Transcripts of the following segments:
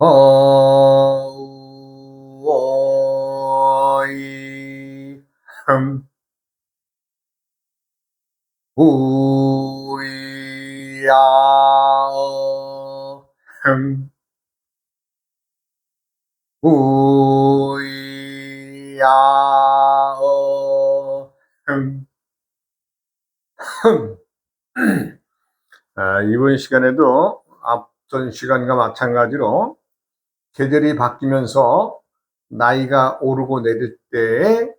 어이 우야어 우야어 이번 시간에도 앞전 시간과 마찬가지로 계절이 바뀌면서 나이가 오르고 내릴 때에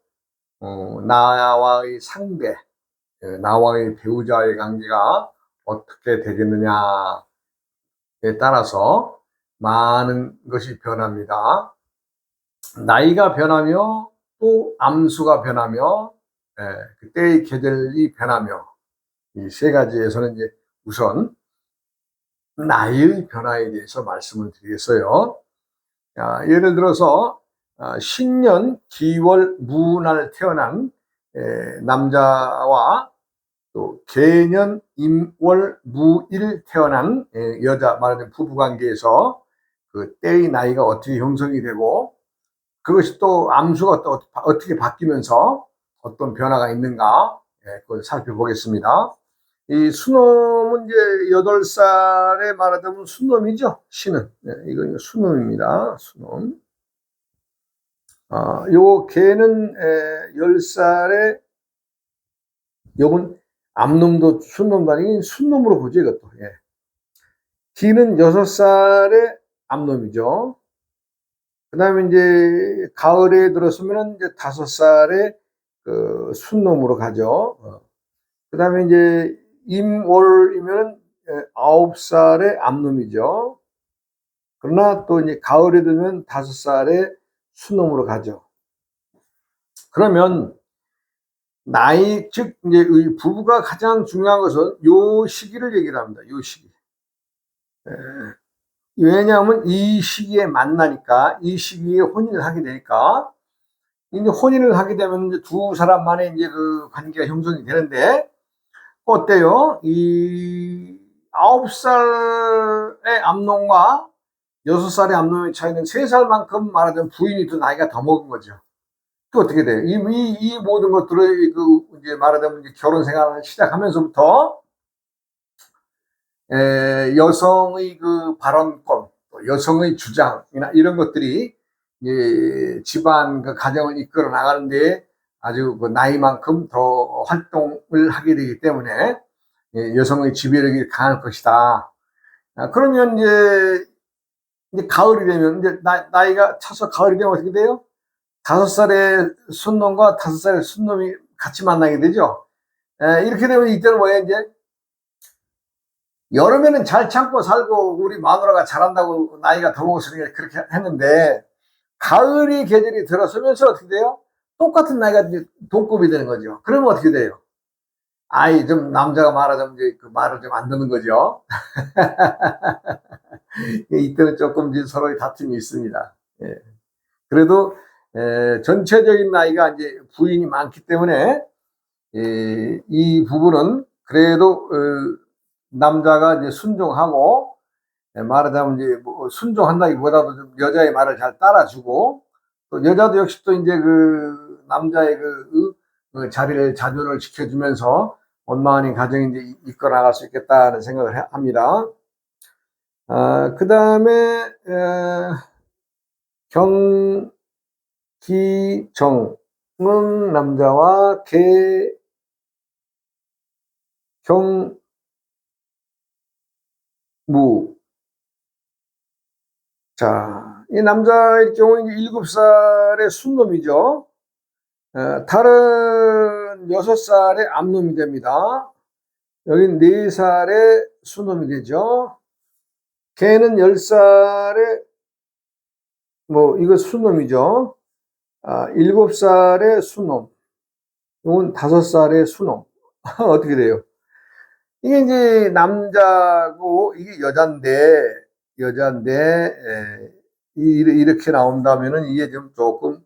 나와의 상대, 나와의 배우자의 관계가 어떻게 되겠느냐에 따라서 많은 것이 변합니다. 나이가 변하며 또 암수가 변하며 그때의 계절이 변하며 이 세 가지에서는 이제 우선 나이의 변화에 대해서 말씀을 드리겠어요. 예를 들어서 신년 기월 무날 태어난 남자와 또 개년 임월 무일 태어난 여자, 말하자면 부부관계에서 그 때의 나이가 어떻게 형성이 되고 그것이 또 암수가 또 어떻게 바뀌면서 어떤 변화가 있는가, 그걸 살펴보겠습니다. 이 수놈은 이제 8살에 말하자면 수놈이죠. 신은. 이건 수놈입니다. 수놈. 요 개는 10살에, 요건 암놈도 순놈도 아니고 순놈으로 보죠, 이것도. 기는 6살에 암놈이죠. 그 다음에 이제 가을에 들었으면 이제 5살에 그 순놈으로 가죠. 그 다음에 이제 임월이면 9살에 암놈이죠. 그러나 또 이제 가을에 들면 5살에 순놈으로 가죠. 그러면 나이, 즉 이제 부부가 가장 중요한 것은 요 시기를 얘기를 합니다. 요 시기. 왜냐하면 이 시기에 만나니까, 이 시기에 혼인을 하게 되니까, 이제 혼인을 하게 되면 이제 두 사람 만에 이제 그 관계가 형성이 되는데, 어때요? 이 9살의 암놈과 6살의 암놈의 차이는 3살만큼 말하자면 부인이 더 나이가 더 먹은 거죠. 그 어떻게 돼요? 이 모든 것들을 그 이제 말하자면 이제 결혼 생활을 시작하면서부터 여성의 그 발언권, 여성의 주장이나 이런 것들이 집안 그 가정을 이끌어 나가는데 아주 그 나이만큼 더 활동을 하게 되기 때문에 여성의 지배력이 강할 것이다. 그러면 이제 가을이 되면 이제 나이가 차서 가을이 되면 어떻게 돼요? 5살의 순놈과 5살의 순놈이 같이 만나게 되죠. 이렇게 되면 이때는 뭐예요? 이제 여름에는 잘 참고 살고 우리 마누라가 잘한다고 나이가 더 먹었으니까 그렇게 했는데 가을이 계절이 들어서면서 어떻게 돼요? 똑같은 나이가 동급이 되는 거죠. 그러면 어떻게 돼요? 좀 남자가 말하자면 이제 그 말을 좀 안 듣는 거죠. 이때는 조금 서로의 다툼이 있습니다. 그래도 전체적인 나이가 이제 부인이 많기 때문에 이 부부는 그래도 남자가 이제 순종하고, 말하자면 이제 뭐 순종한다기보다도 좀 여자의 말을 잘 따라주고, 또 여자도 역시 또 이제 그 남자의 그 자리를 자존을 지켜주면서 원만히 가정이 이제 이끌어 나갈 수 있겠다는 생각을 합니다. 그 다음에 경기정은 남자와 경무. 자, 이 남자의 경우는 7살의 순놈이죠. 다른 6살의 암놈이 됩니다. 여긴 4살의 순놈이 되죠. 걔는 10살의 이거 순놈이죠. 7살의 순놈. 이건 5살의 순놈. 어떻게 돼요? 이게 이제 남자고 이게 여잔데 이렇게 나온다면은 이게 좀 조금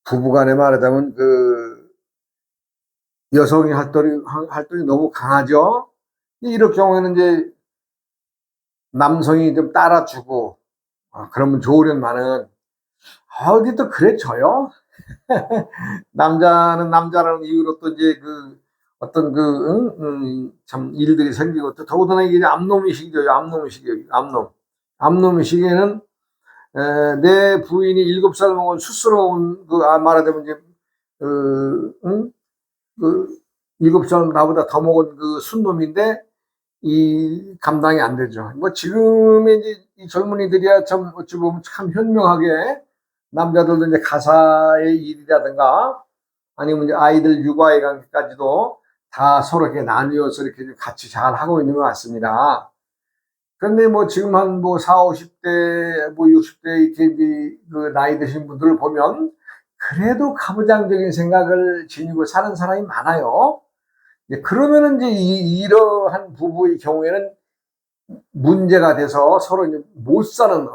부부간에 말하자면 그 여성의 활동이 너무 강하죠. 이럴 경우에는 이제 남성이 좀 따라주고 그러면 좋으련만은 어디 또 그래져요? 남자는 남자라는 이유로 또 이제 그 어떤 참 일들이 생기고 또 더군다나 이게 암놈의식이죠. 암놈의식이에요. 암놈의식에는 내 부인이 7살 먹은 숫스러운 말하자면 이제 그 7살 나보다 더 먹은 그 순놈인데 이 감당이 안 되죠. 뭐 지금의 이제 이 젊은이들이야 참 어찌 보면 참 현명하게 남자들도 이제 가사의 일이라든가 아니면 이제 아이들 육아의 관계까지도 다 서로 이렇게 나뉘어서 이렇게 같이 잘 하고 있는 것 같습니다. 그런데 뭐 지금 한 뭐 4, 50대, 뭐 60대 이렇게 이제 그 나이 드신 분들을 보면 그래도 가부장적인 생각을 지니고 사는 사람이 많아요. 그러면은 이제 이러한 부부의 경우에는 문제가 돼서 서로 이제 못 사는,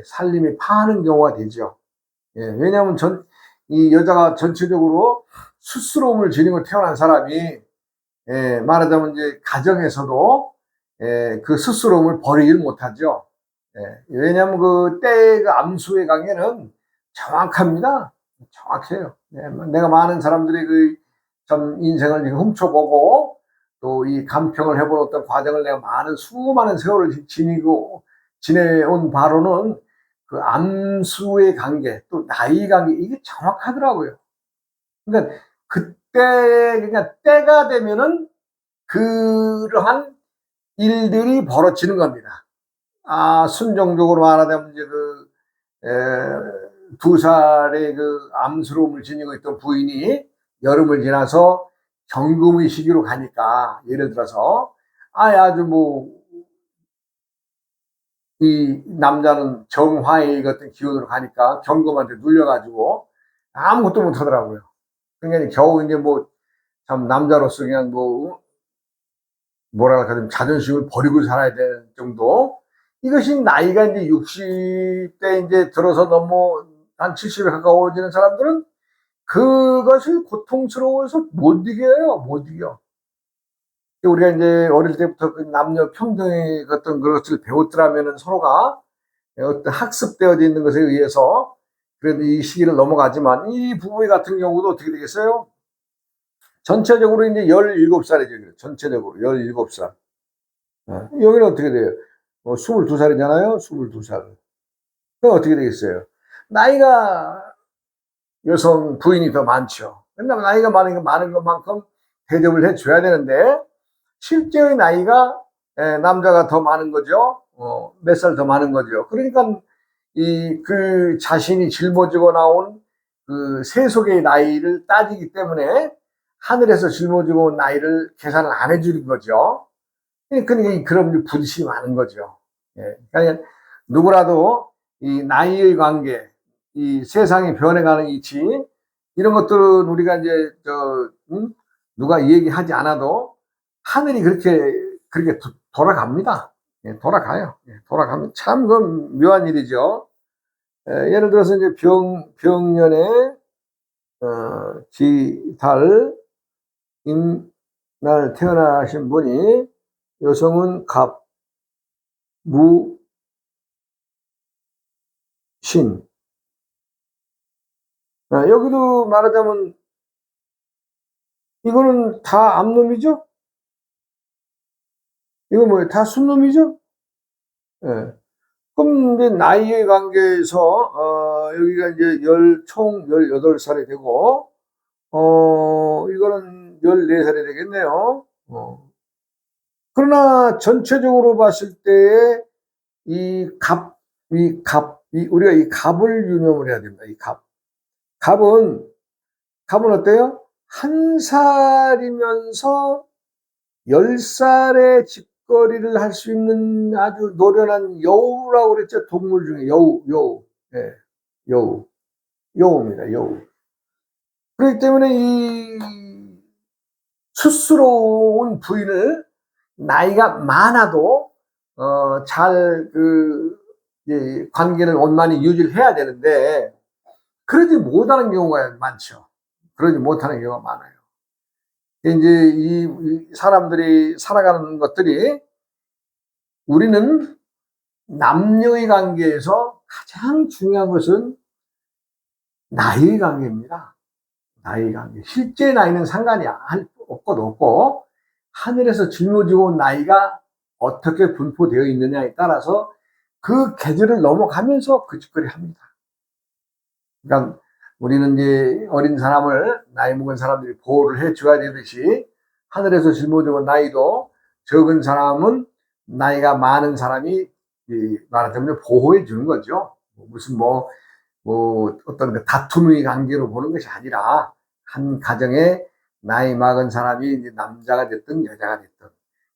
살림이 파하는 경우가 되죠. 왜냐하면 이 여자가 전체적으로 숫스러움을 지니고 태어난 사람이, 말하자면 이제 가정에서도, 그 숫스러움을 버리질 못하죠. 왜냐하면 그 때의 그 암수의 강에는 정확합니다. 정확해요. 내가 많은 사람들이 참 인생을 훔쳐보고 또 이 간평을 해본 어떤 과정을 내가 수많은 세월을 지내온 바로는 그 암수의 관계 또 나이 관계 이게 정확하더라고요. 그러니까 그러니까 때가 되면은 그러한 일들이 벌어지는 겁니다. 순정적으로 말하자면 이제 두 살의 그 암스러움을 지니고 있던 부인이 여름을 지나서 경금의 시기로 가니까 예를 들어서 아주 뭐 이 남자는 정화의 같은 기운으로 가니까 경금한테 눌려가지고 아무것도 못하더라고요. 그러니까 겨우 이제 뭐 참 남자로서 그냥 뭐 뭐랄까 좀 자존심을 버리고 살아야 될 정도. 이것이 나이가 이제 60대 이제 들어서 너무 한 70에 가까워지는 사람들은 그것이 고통스러워서 못 이겨요. 못 이겨. 우리가 이제 어릴 때부터 그 남녀 평등의 어떤 것을 배웠더라면은 서로가 어떤 학습되어져 있는 것에 의해서 그래도 이 시기를 넘어가지만 이 부부 같은 경우도 어떻게 되겠어요? 전체적으로 이제 17살이죠. 전체적으로 17살. 여기는 어떻게 돼요? 22살이잖아요. 22살. 그럼 어떻게 되겠어요? 나이가 여성 부인이 더 많죠. 왜냐면 나이가 많은 것만큼 대접을 해줘야 되는데 실제의 나이가 남자가 더 많은 거죠. 몇 살 더 많은 거죠. 그러니까 그 자신이 짊어지고 나온 그 세속의 나이를 따지기 때문에 하늘에서 짊어지고 온 나이를 계산을 안 해주는 거죠. 그러니까 그런 부딪힘이 많은 거죠. 그러니까 누구라도 이 나이의 관계, 이 세상이 변해가는 이치 이런 것들은 우리가 이제 누가 얘기하지 않아도 하늘이 그렇게 돌아갑니다. 돌아가요. 돌아가면 참 그건 묘한 일이죠. 예를 들어서 이제 병년에 기달 임날 태어나신 분이 여성은 갑, 무, 신. 여기도 말하자면 이거는 다 암놈이죠? 이거 뭐예요? 다 순놈이죠? 예. 그럼 이제 나이의 관계에서 여기가 이제 총 18살이 되고 이거는 14살이 되겠네요. 그러나 전체적으로 봤을 때에 우리가 이 갑을 유념을 해야 됩니다. 이 갑. 갑은 어때요? 1살이면서 10살의 집거리를 할 수 있는 아주 노련한 여우라고 그랬죠. 동물 중에 여우. 예, 여우입니다. 여우. 그렇기 때문에 이 숫스러운 부인을 나이가 많아도 잘 관계를 원만히 유지를 해야 되는데 그러지 못하는 경우가 많죠. 그러지 못하는 경우가 많아요. 이제 이 사람들이 살아가는 것들이 우리는 남녀의 관계에서 가장 중요한 것은 나이의 관계입니다. 나이의 관계. 실제 나이는 상관이 없고, 하늘에서 짊어지고 온 나이가 어떻게 분포되어 있느냐에 따라서 그 계절을 넘어가면서 그 짓거리 합니다. 그러니까 우리는 이제 어린 사람을 나이 먹은 사람들이 보호를 해줘야 되듯이 하늘에서 짊어지고 온 나이도 적은 사람은 나이가 많은 사람이 말하자면 보호해 주는 거죠. 무슨 어떤 그 다툼의 관계로 보는 것이 아니라 한 가정에 나이 많은 사람이 이제 남자가 됐든 여자가 됐든,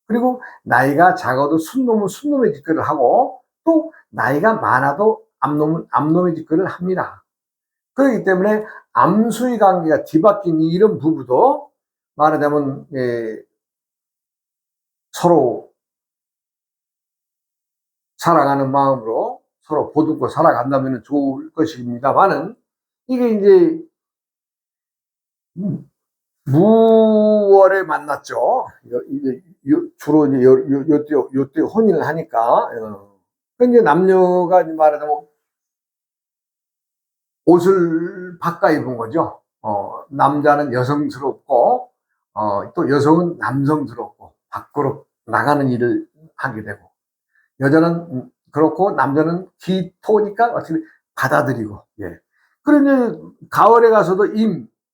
그리고 나이가 작아도 순놈은 순놈의 짓거리를 하고 또 나이가 많아도 암놈의 짓거리를 합니다. 그렇기 때문에 암수의 관계가 뒤바뀐 이런 부부도 말하자면 서로 살아가는 마음으로 서로 보듬고 살아간다면 좋을 것입니다만은, 이게 이제 무월에 만났죠. 주로 이제 요때 혼인을 하니까. 이제 남녀가 말하자면 옷을 바꿔 입은 거죠. 남자는 여성스럽고, 또 여성은 남성스럽고, 밖으로 나가는 일을 하게 되고, 여자는 그렇고, 남자는 기토니까 어떻게 받아들이고, 예. 그런데 가을에 가서도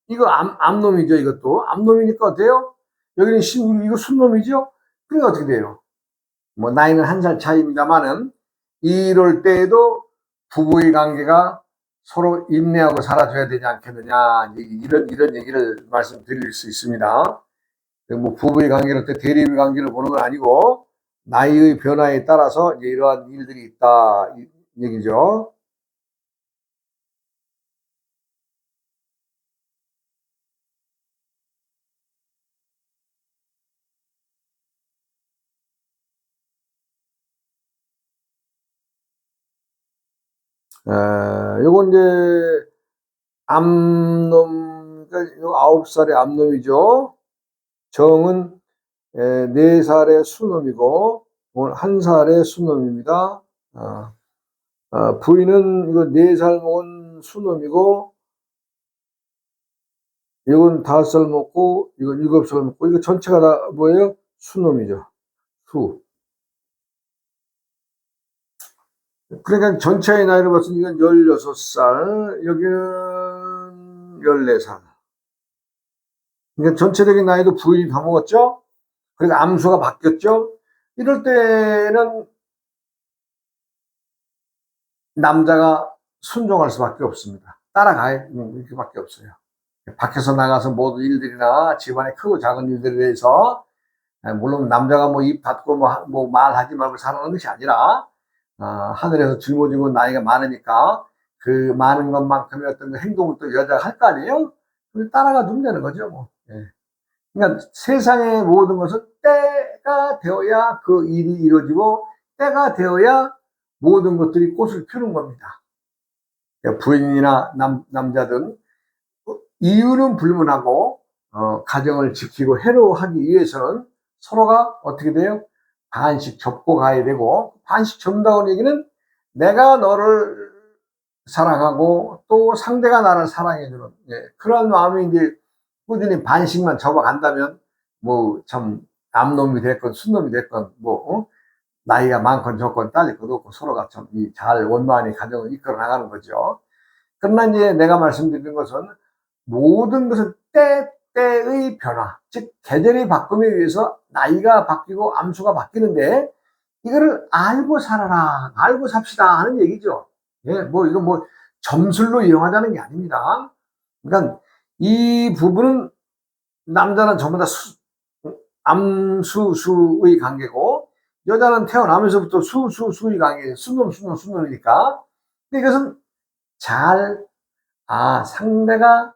이거 암놈이죠, 이것도. 암놈이니까 어때요? 여기는 이거 순놈이죠? 그러니까 어떻게 돼요? 뭐, 나이는 1살 차이입니다만은, 이럴 때에도 부부의 관계가 서로 인내하고 살아줘야 되지 않겠느냐, 이런 얘기를 말씀드릴 수 있습니다. 뭐 부부의 관계를 대립의 관계를 보는 건 아니고 나이의 변화에 따라서 이제 이러한 일들이 있다, 이 얘기죠. 요건 이제 암놈, 그러니까 9살의 암놈이죠. 정은 4살의 수놈이고, 오늘 1살의 수놈입니다. 부인은 이거 4살 먹은 수놈이고, 이건 5살 먹고, 이건 7살 먹고, 이거 전체가 다 뭐예요? 수놈이죠. 수. 그러니까 전체의 나이를 봤을 때 이건 16살, 여기는 14살. 그러니까 전체적인 나이도 부인이 다 먹었죠? 그러니까 암수가 바뀌었죠? 이럴 때는 남자가 순종할 수밖에 없습니다. 따라가야 이렇게 밖에 없어요. 밖에서 나가서 모든 일들이나 집안의 크고 작은 일들에 대해서, 물론 남자가 뭐 입 닫고 뭐 말하지 말고 살아가는 것이 아니라, 하늘에서 짊어지고 나이가 많으니까 그 많은 것만큼의 어떤 행동을 또 여자가 할 거 아니에요? 따라가 주면 되는 거죠, 뭐. 예. 그러니까 세상의 모든 것은 때가 되어야 그 일이 이루어지고, 때가 되어야 모든 것들이 꽃을 피우는 겁니다. 그러니까 부인이나 남자든 이유는 불문하고 가정을 지키고 해로하기 위해서는 서로가 어떻게 돼요? 반씩 접고 가야 되고, 반씩 접는다는 얘기는 내가 너를 사랑하고 또 상대가 나를 사랑해주는, 그런 마음이 이제 꾸준히 반씩만 접어간다면 뭐 참 남놈이 됐건 순놈이 됐건 나이가 많건 적건 따질 것도 없고 서로가 참 잘 원만히 가정을 이끌어 나가는 거죠. 그러나 이제 내가 말씀드리는 것은 모든 것은 때의 변화, 즉 계절이 바꿈에 의해서 나이가 바뀌고 암수가 바뀌는데, 이거를 알고 살아라, 알고 삽시다 하는 얘기죠. 예, 이거 점술로 이용하자는 게 아닙니다. 그러니까 이 부분은 남자는 전부 다 암수수의 관계고, 여자는 태어나면서부터 수의 관계, 순놈이니까. 이것은 상대가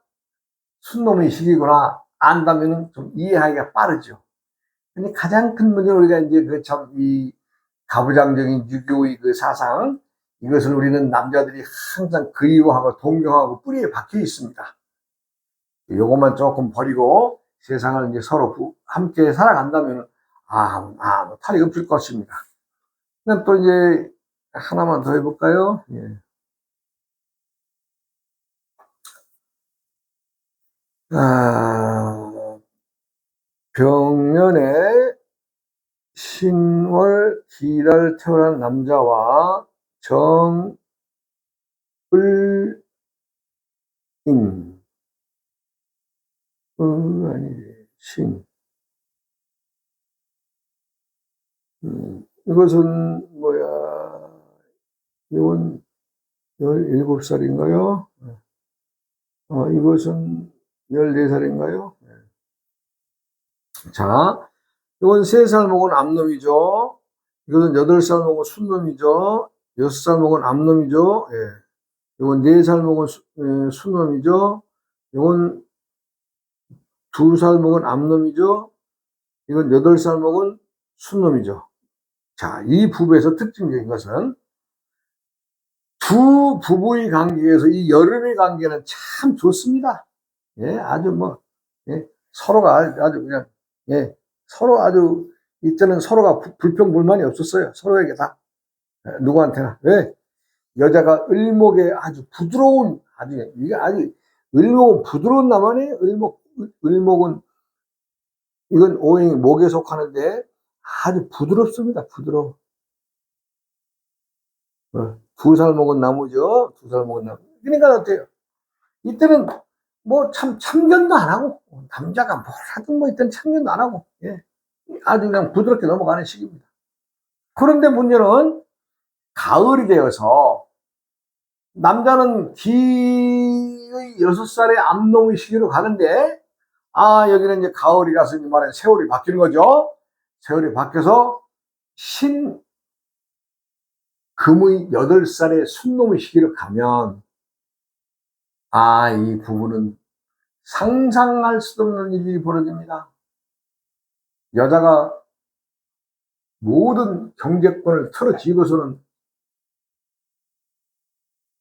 순놈의 시기구나 안다면 좀 이해하기가 빠르죠. 근데 가장 큰 문제는 우리가 이제 이 가부장적인 유교의 그 사상, 이것을 우리는 남자들이 항상 그리워하고 동경하고 뿌리에 박혀 있습니다. 요것만 조금 버리고 세상을 이제 서로 함께 살아간다면 탈이 없을 것입니다. 또 이제 하나만 더 해볼까요? 예. 병년에 신월 기를 태어난 남자와 정을인, 아니지, 이것은 뭐야, 이건 17살인가요? 이것은 14살인가요? 자, 이건 3살 먹은 암놈이죠. 이것은 8살 먹은 순놈이죠. 6살 먹은 암놈이죠. 예. 이건 4살 먹은 순놈이죠. 이건 2살 먹은 암놈이죠. 이건 8살 먹은 순놈이죠. 자, 이 부부에서 특징적인 것은 두 부부의 관계에서 이 여름의 관계는 참 좋습니다. 예, 아주 뭐, 예, 서로가 아주 그냥, 예, 서로 아주, 이때는 서로가 불평불만이 없었어요. 서로에게 다. 누구한테나. 왜? 여자가 을목에 아주 부드러운, 아주, 이게 아주, 을목은 부드러운 나만이, 을목은, 이건 오행이 목에 속하는데 아주 부드럽습니다. 부드러워. 2살 먹은 나무죠. 2살 먹은 나무. 그러니까 어때요? 이때는 뭐 참견도 안 하고, 남자가 뭘 하든 뭐 이때는 참견도 안 하고, 예. 아주 그냥 부드럽게 넘어가는 시기입니다. 그런데 문제는 가을이 되어서 남자는 기의 6살의 암농의 시기로 가는데, 여기는 이제 가을이라서 이제 말하는 세월이 바뀌는 거죠. 세월이 바뀌어서 금의 8살의 순놈의 시기로 가면, 이 부부는 상상할 수 없는 일이 벌어집니다. 여자가 모든 경제권을 털어쥐고서는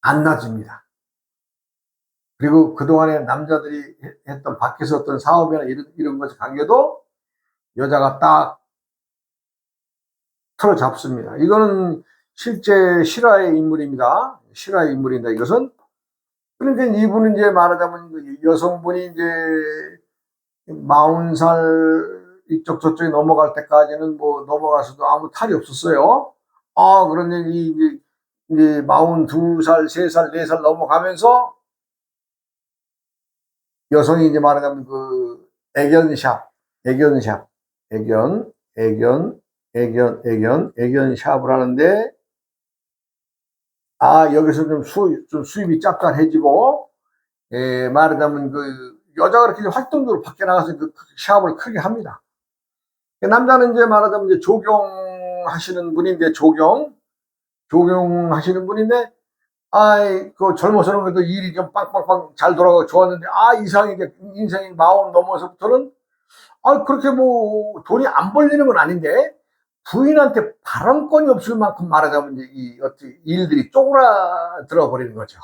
안 놔줍니다. 그리고 그동안에 남자들이 했던 밖에서 어떤 사업이나 이런 것에 관계도 여자가 딱 털어잡습니다. 이거는 실제 실화의 인물입니다. 실화의 인물입니다. 이것은. 그러니까 이분은 이제 말하자면 여성분이 이제 40살 이쪽 저쪽에 넘어갈 때까지는 뭐 넘어가서도 아무 탈이 없었어요. 그런데 이제 42살, 3살, 4살 넘어가면서 여성이 이제 말하자면 그 애견샵을 하는데, 여기서 좀 수입이 짭짤해지고, 말하자면 그 여자가 이렇게 활동적으로 밖에 나가서 그 샵을 크게 합니다. 남자는 이제 말하자면 이제 조경하시는 분인데, 조경하시는 분인데, 그 젊어서는 그래도 일이 좀 빵빵빵 잘 돌아가고 좋았는데, 이상하게 인생이 40 넘어서부터는, 그렇게 뭐 돈이 안 벌리는 건 아닌데, 부인한테 발언권이 없을 만큼 말하자면 이제 어떤 일들이 쪼그라들어 버리는 거죠.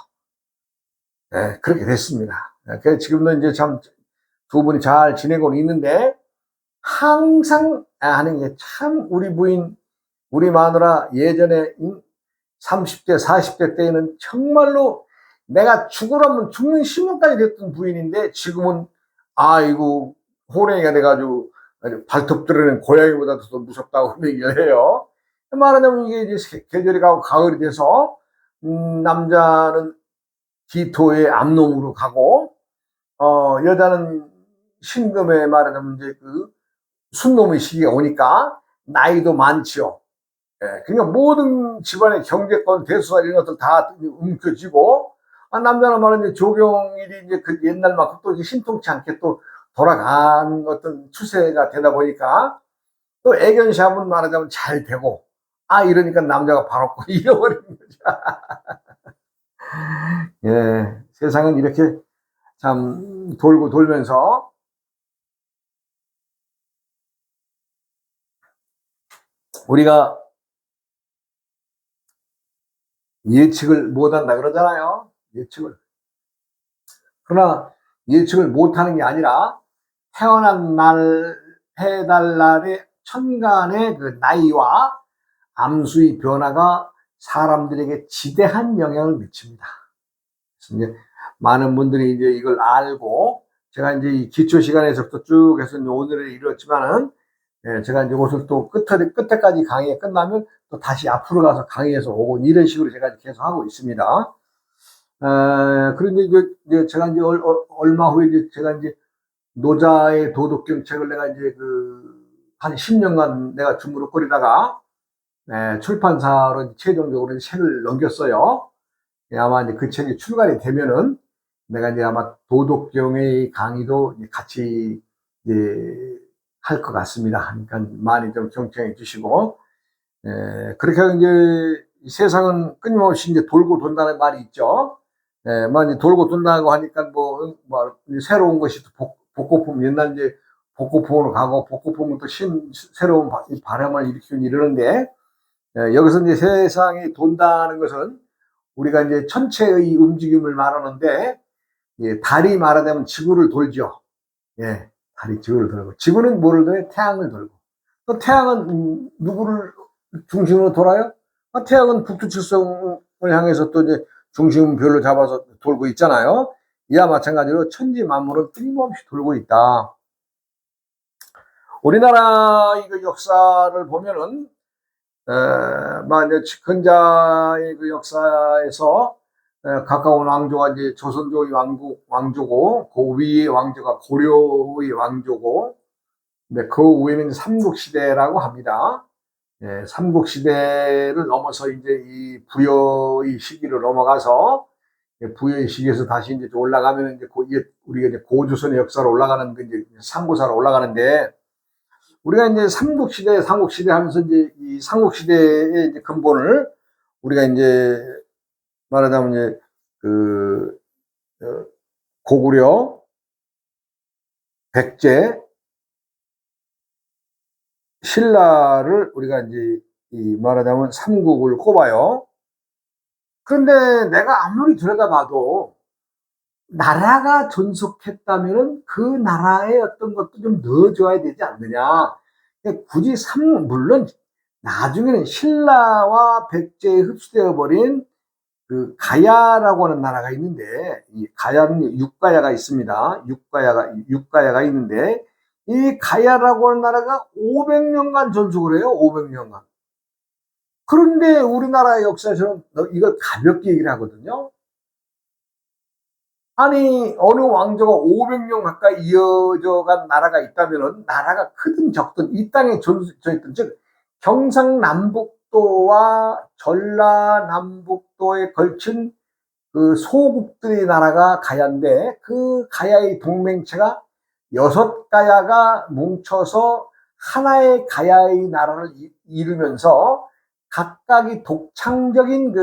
네, 그렇게 됐습니다. 그래서 지금도 이제 참 두 분이 잘 지내고 있는데, 항상 하는 게 참 우리 부인, 우리 마누라 예전에 30대, 40대 때에는 정말로 내가 죽으라면 죽는 신문까지 됐던 부인인데, 지금은 아이고 호랭이가 돼가지고 발톱 드러낸 고양이보다도 더 무섭다고 얘기를 해요. 말하자면 이게 이제 계절이 가고 가을이 돼서 남자는 기토의 암놈으로 가고, 여자는 신금에 말하자면 이제 그 순놈의 시기가 오니까 나이도 많지요. 그러니까 모든 집안의 경제권, 대수사 이런 것들 다 움켜쥐고, 남자는 말하는 조경일이 이제 그 옛날만큼 또 신통치 않게 또 돌아간 어떤 추세가 되다 보니까, 또 애견샵은 말하자면 잘 되고, 이러니까 남자가 바로 잃어버리는 거죠. 예, 세상은 이렇게 참 돌고 돌면서, 우리가 예측을 못한다 그러잖아요. 예측을. 그러나 예측을 못하는 게 아니라 태어난 날, 해달 날의 천간의 그 나이와 암수의 변화가 사람들에게 지대한 영향을 미칩니다. 그래서 이제 많은 분들이 이제 이걸 알고, 제가 이제 이 기초 시간에서부터 쭉 해서 오늘에 이르렀지만은, 제가 이제 이것을 또 끝에까지 강의가 끝나면 또 다시 앞으로 가서 강의해서 오고, 이런 식으로 제가 계속 하고 있습니다. 그런데 이제 제가 이제 얼마 후에 이제 제가 이제 노자의 도덕경책을 내가 이제 한 10년간 내가 주무르거리다가, 출판사로 최종적으로 책을 넘겼어요. 아마 이제 그 책이 출간이 되면은 내가 이제 아마 도덕경의 강의도 같이 이제 할 것 같습니다. 그러니까 많이 좀 경청해 주시고, 그렇게 이제 세상은 끊임없이 이제 돌고 돈다는 말이 있죠. 많이 돌고 돈다고 하니까 뭐 새로운 것이 복고풍, 옛날 이제 복고풍으로 가고 복고풍은 또 새로운 바람을 일으키고 이러는데, 여기서 이제 세상이 돈다는 것은 우리가 이제 천체의 움직임을 말하는데, 달이 말하자면 지구를 돌죠. 예, 달이 지구를 돌고, 지구는 뭐를 돌아요? 태양을 돌고. 또 태양은 누구를 중심으로 돌아요? 태양은 북두칠성을 향해서 또 이제 중심별로 잡아서 돌고 있잖아요. 이와 마찬가지로 천지 만물은 끊임없이 돌고 있다. 우리나라 이 역사를 보면은, 근자의 그 역사에서 가까운 왕조가 이제 조선조의 왕조고, 그 위의 왕조가 고려의 왕조고, 근데 그 위에는 삼국시대라고 합니다. 삼국시대를 넘어서 이제 이 부여의 시기를 넘어가서, 부여의 시기에서 다시 이제 올라가면 이제 우리가 이제 고조선의 역사로 올라가는 그 이제 삼국사로 올라가는데, 우리가 이제 삼국시대 하면서 이제 이 삼국시대의 이제 근본을 우리가 이제 말하자면 이제 고구려, 백제, 신라를 우리가 이제 말하자면 삼국을 꼽아요. 그런데 내가 아무리 들여다봐도 나라가 존속했다면은 그 나라의 어떤 것도 좀 넣어줘야 되지 않느냐. 굳이 물론 나중에는 신라와 백제에 흡수되어 버린 그 가야라고 하는 나라가 있는데, 이 가야는 육가야가 있습니다. 육가야가 있는데, 이 가야라고 하는 나라가 500년간 존속을 해요. 500년간. 그런데 우리나라의 역사에서는 이걸 가볍게 얘기를 하거든요. 아니, 어느 왕조가 500년 가까이 이어져 간 나라가 있다면은, 나라가 크든 적든 이 땅에 존재해 있던, 즉 경상남북도와 전라남북도에 걸친 그 소국들의 나라가 가야인데, 그 가야의 동맹체가 6가야가 뭉쳐서 하나의 가야의 나라를 이루면서 각각이 독창적인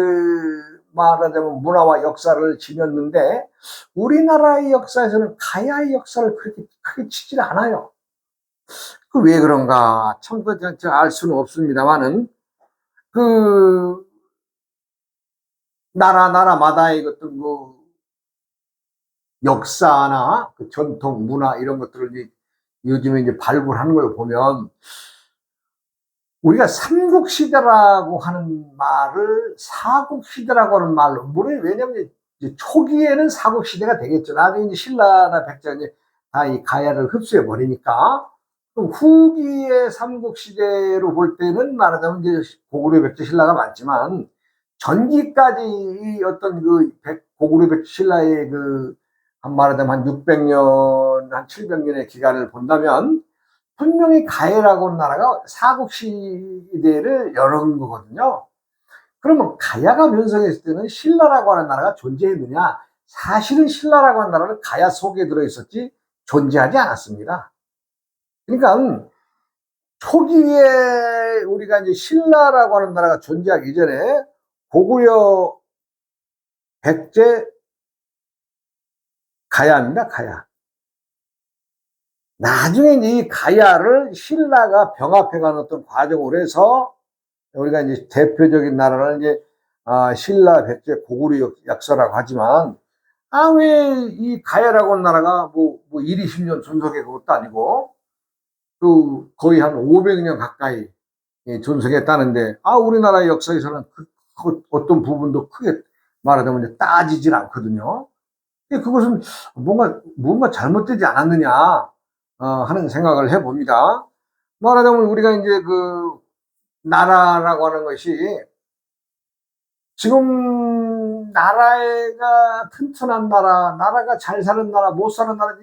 말하자면 문화와 역사를 지녔는데, 우리나라의 역사에서는 가야의 역사를 그렇게 크게 치질 않아요. 왜 그런가 참 알 수는 없습니다만은, 나라마다의 어떤 역사나 전통 문화 이런 것들을 요즘에 이제 발굴하는 걸 보면, 우리가 삼국시대라고 하는 말을 사국시대라고 하는 말로, 왜냐면 이제 초기에는 사국시대가 되겠죠. 나중에 이제 신라나 백제가 이제 다 이 가야를 흡수해 버리니까, 그럼 후기의 삼국시대로 볼 때는 말하자면 이제 고구려, 백제, 신라가 맞지만, 전기까지 어떤 고구려, 백제, 신라의 한 말하자면 한 600년, 한 700년의 기간을 본다면, 분명히 가야라고 하는 나라가 사국시대를 열은 거거든요. 그러면 가야가 면성했을 때는 신라라고 하는 나라가 존재했느냐? 사실은 신라라고 하는 나라는 가야 속에 들어있었지 존재하지 않았습니다. 그러니까 초기에 우리가 이제 신라라고 하는 나라가 존재하기 전에 고구려, 백제, 가야입니다. 가야. 나중에 이 가야를 신라가 병합해가는 어떤 과정으로 해서 우리가 이제 대표적인 나라는 이제 신라, 백제, 고구려 역사라고 하지만, 왜 이 가야라고 하는 나라가 1, 20년 존속해 그것도 아니고 거의 한 500년 가까이 존속했다는데, 우리나라 역사에서는 어떤 부분도 크게 말하자면 따지질 않거든요. 그것은 뭔가 잘못되지 않았느냐 하는 생각을 해봅니다. 말하자면 우리가 이제 그 나라라고 하는 것이 지금 나라가 튼튼한 나라가 잘 사는 나라, 못 사는 나라,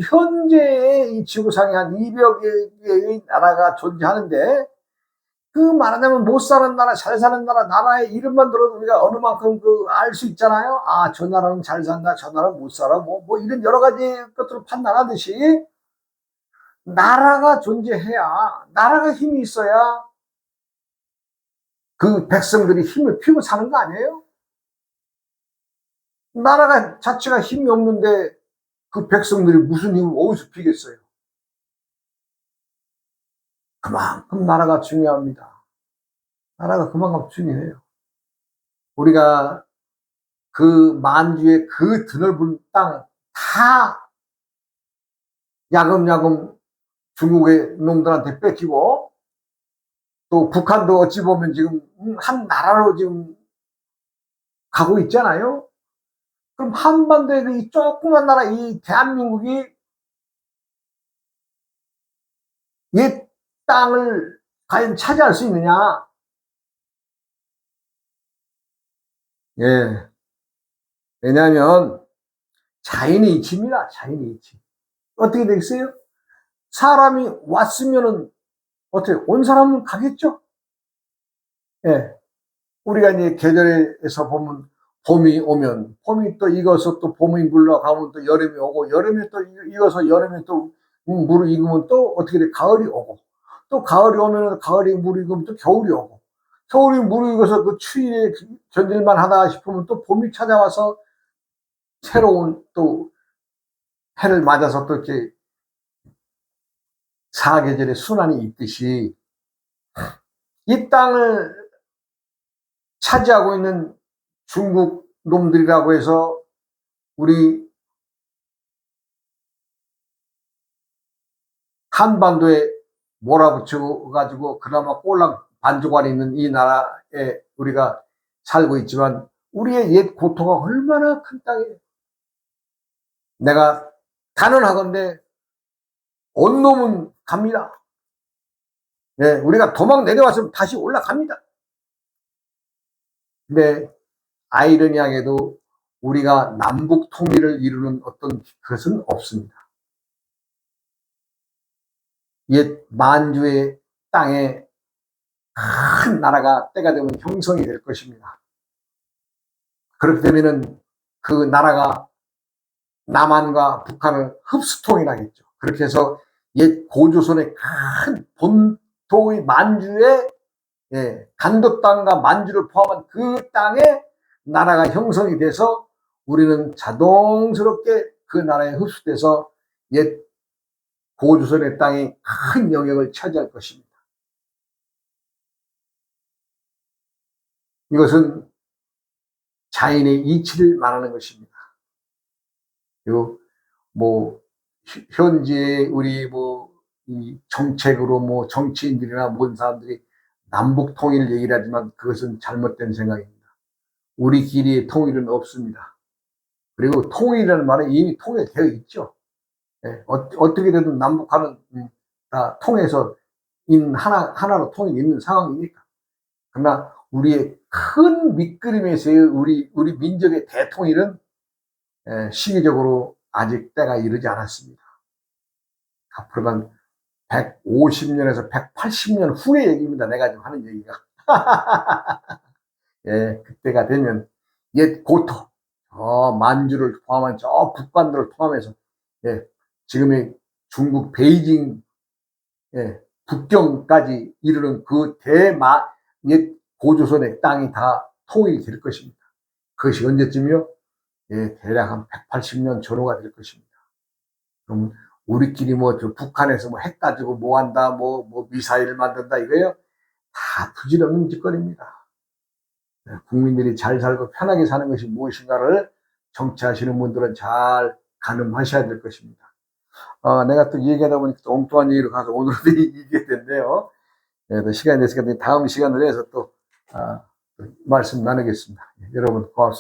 현재 이 지구상에 한 200여 개의 나라가 존재하는데, 그 말하자면 못 사는 나라, 잘 사는 나라의 이름만 들어도 우리가 어느 만큼 알 수 있잖아요. 아, 저 나라는 잘 산다, 저 나라는 못 살아, 뭐 이런 여러 가지 것들을 판단하듯이, 나라가 존재해야, 나라가 힘이 있어야 그 백성들이 힘을 피고 사는 거 아니에요? 나라가 자체가 힘이 없는데 그 백성들이 무슨 힘을 어디서 피겠어요? 그만큼 나라가 중요합니다. 나라가 그만큼 중요해요. 우리가 그 만주의 그 드넓은 땅 다 야금야금 중국의 놈들한테 뺏기고, 또 북한도 어찌 보면 지금 한 나라로 지금 가고 있잖아요. 그럼 한반도의 이 조그만 나라, 이 대한민국이 옛 땅을 과연 차지할 수 있느냐? 예. 왜냐하면 자연의 이치입니다. 자연의 이치. 어떻게 되겠어요? 사람이 왔으면은 어떻게 온 사람은 가겠죠? 예. 우리가 이제 계절에서 보면 봄이 오면 봄이 또 익어서 또 봄이 물러가면 또 여름이 오고, 여름이 또 익어서 여름이 또 물을 익으면 또 어떻게 돼? 가을이 오고, 또 가을이 오면 가을이 물이 익으면 또 겨울이 오고, 겨울이 물이 익어서 그 추위에 견딜만 하다 싶으면 또 봄이 찾아와서 새로운 또 해를 맞아서 또 이렇게 사계절의 순환이 있듯이, 이 땅을 차지하고 있는 중국 놈들이라고 해서 우리 한반도에 몰아붙여 가지고 그나마 꼴랑 반죽안에 있는 이 나라에 우리가 살고 있지만, 우리의 옛 고토가 얼마나 큰 땅이에요. 내가 단언하건대 온 놈은 갑니다. 예, 우리가 도망 내려왔으면 다시 올라갑니다. 근데 아이러니하게도 우리가 남북 통일을 이루는 어떤 것은 없습니다. 옛 만주의 땅에 큰 나라가 때가 되면 형성이 될 것입니다. 그렇게 되면은 그 나라가 남한과 북한을 흡수통일하겠죠. 그렇게 해서 옛 고조선의 큰 본토의 만주의 간도 땅과 만주를 포함한 그 땅에 나라가 형성이 돼서 우리는 자동스럽게 그 나라에 흡수돼서 옛 고조선의 땅이 큰 영역을 차지할 것입니다. 이것은 자연의 이치를 말하는 것입니다. 그리고 뭐 현재 우리 이 정책으로 정치인들이나 모든 사람들이 남북 통일 얘기를 하지만 그것은 잘못된 생각입니다. 우리끼리의 통일은 없습니다. 그리고 통일이라는 말은 이미 통일되어 있죠. 어떻게 되든 남북한은 다 통해서 하나로 통일이 있는 상황이니까. 그러나 우리의 큰 밑그림에서의 우리 민족의 대통일은 시기적으로 아직 때가 이르지 않았습니다. 앞으로 한 150년에서 180년 후의 얘기입니다. 내가 지금 하는 얘기가. 예, 그때가 되면 옛 고토, 만주를 포함한 저 북반도를 포함해서, 지금의 중국 베이징, 북경까지 이르는 그 옛 고조선의 땅이 다 통일이 될 것입니다. 그것이 언제쯤이요? 대략 한 180년 전후가 될 것입니다. 그럼 우리끼리 북한에서 핵 가지고 한다, 미사일을 만든다, 이거요? 다 부질없는 짓거리입니다. 국민들이 잘 살고 편하게 사는 것이 무엇인가를 정치하시는 분들은 잘 가늠하셔야 될 것입니다. 내가 또 얘기하다 보니까 또 엉뚱한 얘기로 가서 오늘도 얘기했는데요. 또 시간이 됐으니까 다음 시간으로 해서 또 말씀 나누겠습니다. 여러분 고맙습니다.